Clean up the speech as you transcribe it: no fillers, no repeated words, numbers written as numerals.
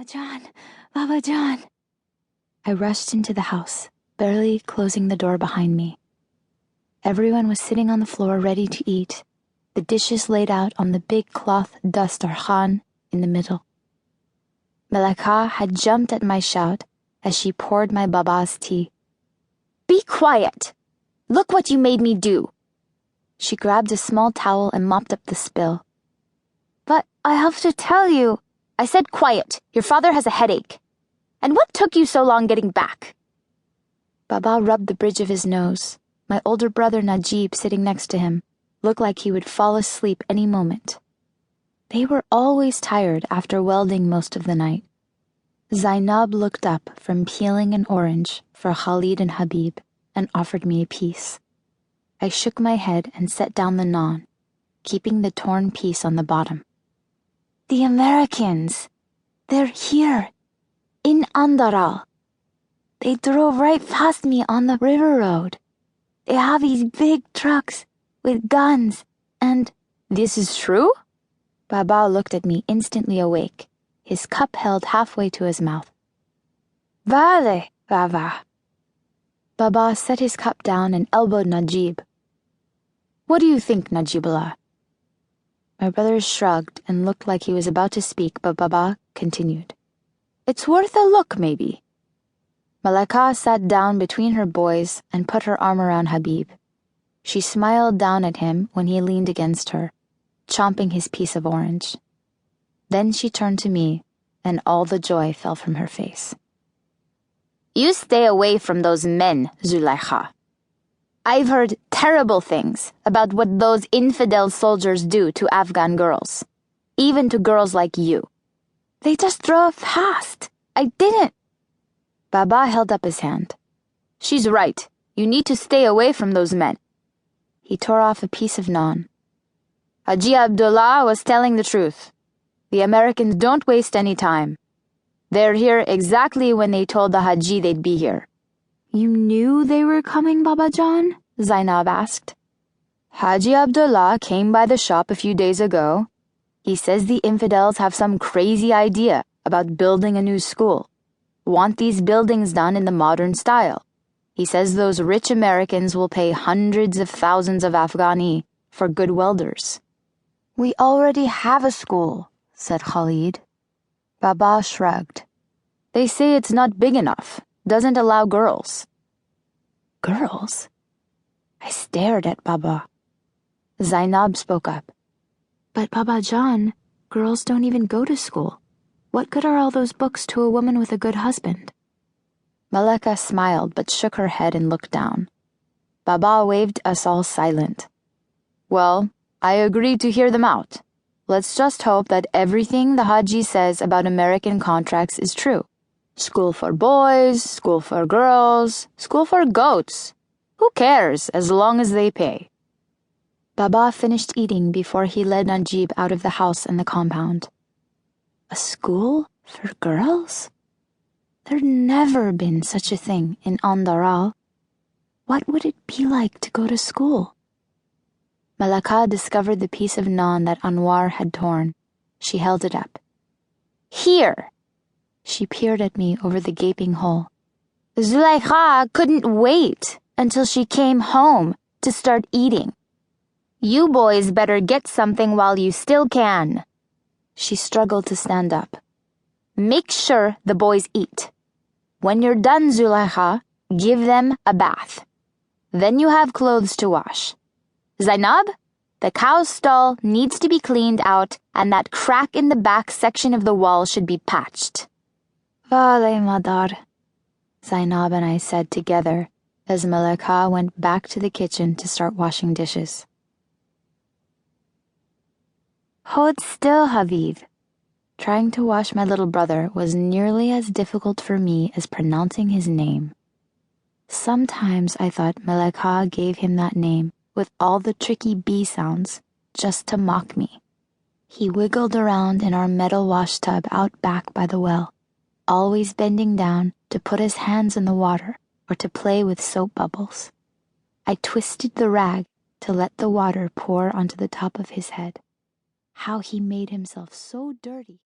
John, Baba John. I rushed into the house, barely closing the door behind me. Everyone was sitting on the floor ready to eat, the dishes laid out on the big cloth dastarkhan in the middle. Zulaikha had jumped at my shout as she poured my Baba's tea. "Be quiet! Look what you made me do!" She grabbed a small towel and mopped up the spill. "But I have to tell you," I said. "Quiet! Your father has a headache. And what took you so long getting back?" Baba rubbed the bridge of his nose. My older brother Najib, sitting next to him, looked like he would fall asleep any moment. They were always tired after welding most of the night. Zainab looked up from peeling an orange for Khalid and Habib and offered me a piece. I shook my head and set down the naan, keeping the torn piece on the bottom. "The Americans! They're here! In Andaral! They drove right past me on the river road. They have these big trucks with guns and—" "This is true?" Baba looked at me, instantly awake, his cup held halfway to his mouth. "Vale, Baba." Baba set his cup down and elbowed Najib. "What do you think, Najibullah?" My brother shrugged and looked like he was about to speak, but Baba continued. "It's worth a look, maybe." Zulaikha sat down between her boys and put her arm around Habib. She smiled down at him when he leaned against her, chomping his piece of orange. Then she turned to me, and all the joy fell from her face. "You stay away from those men, Zulaikha. I've heard terrible things about what those infidel soldiers do to Afghan girls, even to girls like you." "They just drove past. I didn't." Baba held up his hand. "She's right. You need to stay away from those men." He tore off a piece of naan. "Haji Abdullah was telling the truth. The Americans don't waste any time. They're here exactly when they told the Haji they'd be here." "You knew they were coming, Baba John?" Zainab asked. "Haji Abdullah came by the shop a few days ago. He says the infidels have some crazy idea about building a new school. Want these buildings done in the modern style. He says those rich Americans will pay hundreds of thousands of Afghani for good welders." "We already have a school," said Khalid. Baba shrugged. "They say it's not big enough, doesn't allow girls." "Girls?" I stared at Baba. Zainab spoke up. "But Baba John, girls don't even go to school. What good are all those books to a woman with a good husband?" Zulaikha smiled but shook her head and looked down. Baba waved us all silent. "Well, I agreed to hear them out. Let's just hope that everything the Haji says about American contracts is true. School for boys, school for girls, school for goats. Who cares as long as they pay?" Baba finished eating before he led Najib out of the house and the compound. A school for girls? There'd never been such a thing in Andaral. What would it be like to go to school? Zulaikha discovered the piece of naan that Anwar had torn. She held it up. "Here!" She peered at me over the gaping hole. "Zulaikha couldn't wait until she came home to start eating. You boys better get something while you still can." She struggled to stand up. "Make sure the boys eat. When you're done, Zulaikha, give them a bath. Then you have clothes to wash. Zainab, the cow's stall needs to be cleaned out and that crack in the back section of the wall should be patched." "Vale, Madar," Zainab and I said together as Zulaikha went back to the kitchen to start washing dishes. "Hold still, Habib." Trying to wash my little brother was nearly as difficult for me as pronouncing his name. Sometimes I thought Zulaikha gave him that name with all the tricky B sounds just to mock me. He wiggled around in our metal wash tub out back by the well, always bending down to put his hands in the water or to play with soap bubbles. I twisted the rag to let the water pour onto the top of his head. How he made himself so dirty.